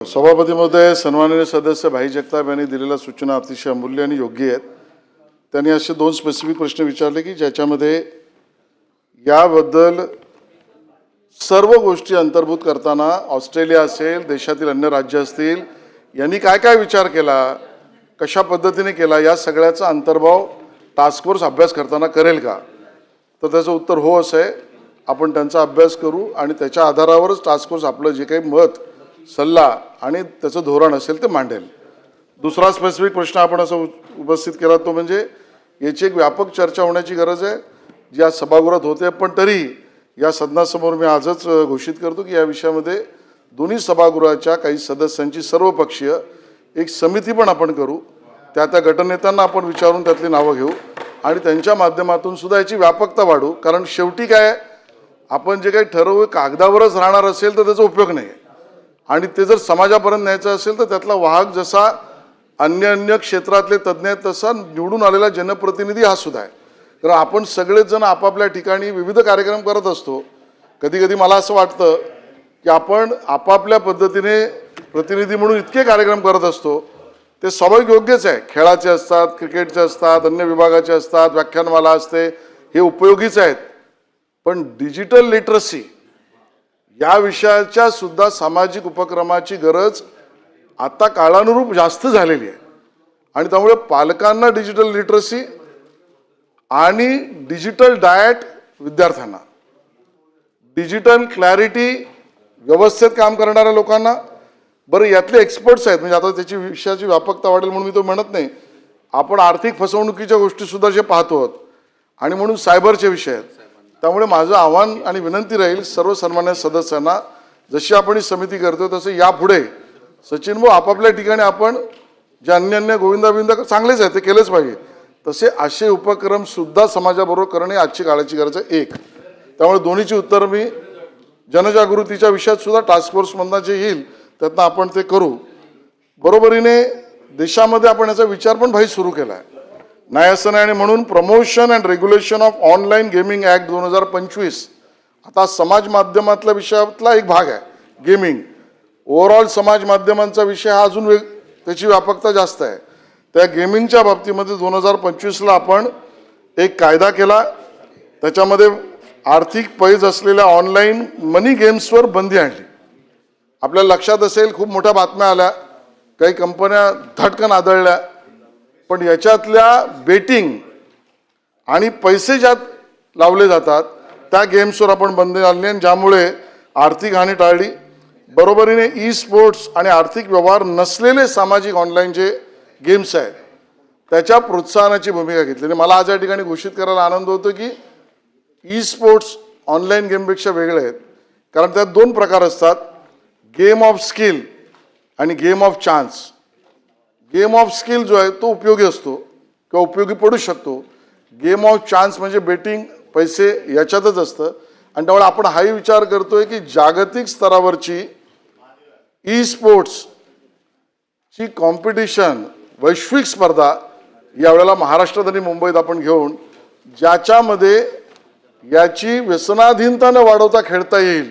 सभापती महोदय, सन्माननीय सदस्य भाई जगताप यांनी दिलेल्या सूचना अतिशय अमूल्य आणि योग्य आहेत। त्यांनी असे दोन स्पेसिफिक प्रश्न विचारले की ज्याच्यामध्ये याबद्दल सर्व गोष्टी अंतर्भूत करताना ऑस्ट्रेलिया असेल, देशातील अन्य राज्य असतील, यांनी काय काय विचार केला, कशा पद्धतीने केला, या सगळ्याचा अंतर्भाव टास्क फोर्स अभ्यास करताना करेल का? तर त्याचं उत्तर हो असं आहे। आपण त्यांचा अभ्यास करू आणि त्याच्या आधारावरच टास्क फोर्स आपलं जे काही मत, सल्ला आणि त्याचं धोरण असेल ते मांडेल। दुसरा स्पेसिफिक प्रश्न आपण असं उपस्थित केला तो म्हणजे याची एक व्यापक चर्चा होण्याची गरज आहे, जी आज सभागृहात होते। पण तरी या सदनासमोर मी आजच घोषित करतो की या विषयामध्ये दोन्ही सभागृहाच्या काही सदस्यांची सर्वपक्षीय एक समिती पण आपण करू। त्या गटनेत्यांना आपण विचारून त्यातली नावं घेऊ आणि त्यांच्या माध्यमातून सुद्धा याची व्यापकता वाढू। कारण शेवटी काय, आपण जे काही ठरवू कागदावरच राहणार असेल तर त्याचा उपयोग नाही आणि ते जर समाजापर्यंत न्यायचं असेल तर त्यातला वाहक जसा अन्य क्षेत्रातले तज्ञ आहेत तसा निवडून आलेला जनप्रतिनिधी हा सुद्धा आहे। तर आपण सगळेच जण आपापल्या ठिकाणी विविध कार्यक्रम करत असतो। कधी कधी मला असं वाटतं की आपण आपापल्या पद्धतीने प्रतिनिधी म्हणून इतके कार्यक्रम करत असतो, ते स्वाभाविक योग्यच आहे। खेळाचे असतात, क्रिकेटचे असतात, अन्य विभागाचे असतात, व्याख्यानमाला असते, हे उपयोगीच आहेत। पण डिजिटल लिटरसी या विषयाच्या सुद्धा सामाजिक उपक्रमाची गरज आता काळानुरूप जास्त झालेली आहे आणि त्यामुळे पालकांना डिजिटल लिटरसी आणि डिजिटल डाएट विद्यार्थ्यांना, डिजिटल क्लॅरिटी व्यवस्थित काम करणाऱ्या लोकांना, बरं यातले एक्सपर्ट्स आहेत, म्हणजे आता त्याची विषयाची व्यापकता वाढेल म्हणून मी तो म्हणत नाही। आपण आर्थिक फसवणुकीच्या गोष्टी सुद्धा जे पाहतो आहोत आणि म्हणून सायबरचे विषय आहेत। त्यामुळे माझं आव्हान आणि विनंती राहील सर्व सन्मान्य सदस्यांना, जशी आपण ही समिती करतो तसे यापुढे सचिन भाऊ आपापल्या ठिकाणी आपण जे अन्य गोविंदा चांगलेच आहे ते केलेच पाहिजे, तसे असे उपक्रम सुद्धा समाजाबरोबर करणे आजची काळाची गरज आहे। एक त्यामुळे दोन्हीची उत्तर मी जनजागृतीच्या विषयात सुद्धा टास्क फोर्समधनं जे येईल त्यातनं आपण ते करू। बरोबरीने देशामध्ये आपण याचा विचार पण भाई सुरू केला आहे, नाही असं नाही। आणि म्हणून promotion and regulation of online gaming act 2025 आता समाज माध्यमातल्या विषयातला एक भाग आहे। गेमिंग ओव्हरऑल समाज माध्यमांचा विषय हा अजून त्याची व्यापकता जास्त आहे। त्या गेमिंगच्या बाबतीमध्ये 2025ला आपण एक कायदा केला, त्याच्यामध्ये आर्थिक पैज असलेल्या ऑनलाईन मनी गेम्सवर बंदी आणली। आपल्याला लक्षात असेल खूप मोठ्या बातम्या आल्या, काही कंपन्या धडकन आदळल्या, पण याच्यातल्या बेटिंग आणि पैसे ज्यात लावले जातात त्या गेम्सवर आपण बंदी आणली आणि ज्यामुळे आर्थिक हानी टाळली। बरोबरीने ई स्पोर्ट्स आणि आर्थिक व्यवहार नसलेले सामाजिक ऑनलाईन जे गेम्स आहेत त्याच्या प्रोत्साहनाची भूमिका घेतली। आणि मला आज या ठिकाणी घोषित करायला आनंद होतो की ई स्पोर्ट्स ऑनलाईन गेमपेक्षा वेगळे आहेत, कारण त्यात दोन प्रकार असतात, गेम ऑफ स्किल आणि game of chance. Game of skill जो आहे तो उपयोगी असतो किंवा उपयोगी पडू शकतो। गेम ऑफ चान्स म्हणजे बेटिंग पैसे याच्यातच असतं आणि त्यामुळे आपण हाही विचार करतोय की जागतिक स्तरावरची ई स्पोर्ट्सची कॉम्पिटिशन, वैश्विक स्पर्धा यावेळेला महाराष्ट्रात आणि मुंबईत आपण घेऊन ज्याच्यामध्ये याची व्यसनाधीनता न वाढवता खेळता येईल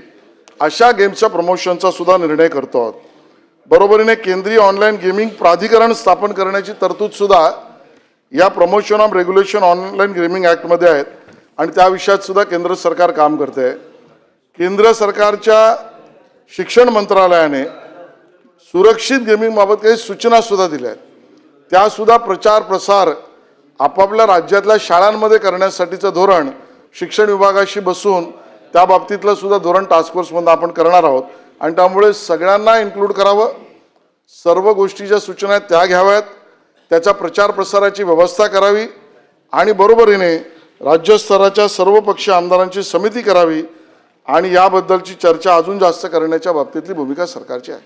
अशा गेमच्या प्रमोशनचा सुद्धा निर्णय करतो आहोत। बरोबरीने केंद्रीय ऑनलाईन गेमिंग प्राधिकरण स्थापन करण्याची तरतूद सुद्धा या प्रमोशन ऑफ रेग्युलेशन ऑनलाईन गेमिंग ॲक्टमध्ये आहेत आणि त्या विषयात सुद्धा केंद्र सरकार काम करते आहे। केंद्र सरकारच्या शिक्षण मंत्रालयाने सुरक्षित गेमिंगबाबत काही सूचना सुद्धा दिल्या आहेत, त्या सुद्धा प्रचार प्रसार आपापल्या राज्यातल्या शाळांमध्ये करण्यासाठीचं धोरण शिक्षण विभागाशी बसून त्या बाबतीतलं सुद्धा धोरण टास्क फोर्समध्ये आपण करणार आहोत आणि त्यामुळे सगळ्यांना इन्क्लूड करावं, सर्व गोष्टी ज्या सूचना आहेत त्या घ्याव्यात, त्याचा प्रचार प्रसाराची व्यवस्था करावी आणि बरोबरीने राज्यस्तराच्या सर्वपक्षीय आमदारांची समिती करावी आणि याबद्दलची चर्चा अजून जास्त करण्याच्या बाबतीतली भूमिका सरकारची आहे।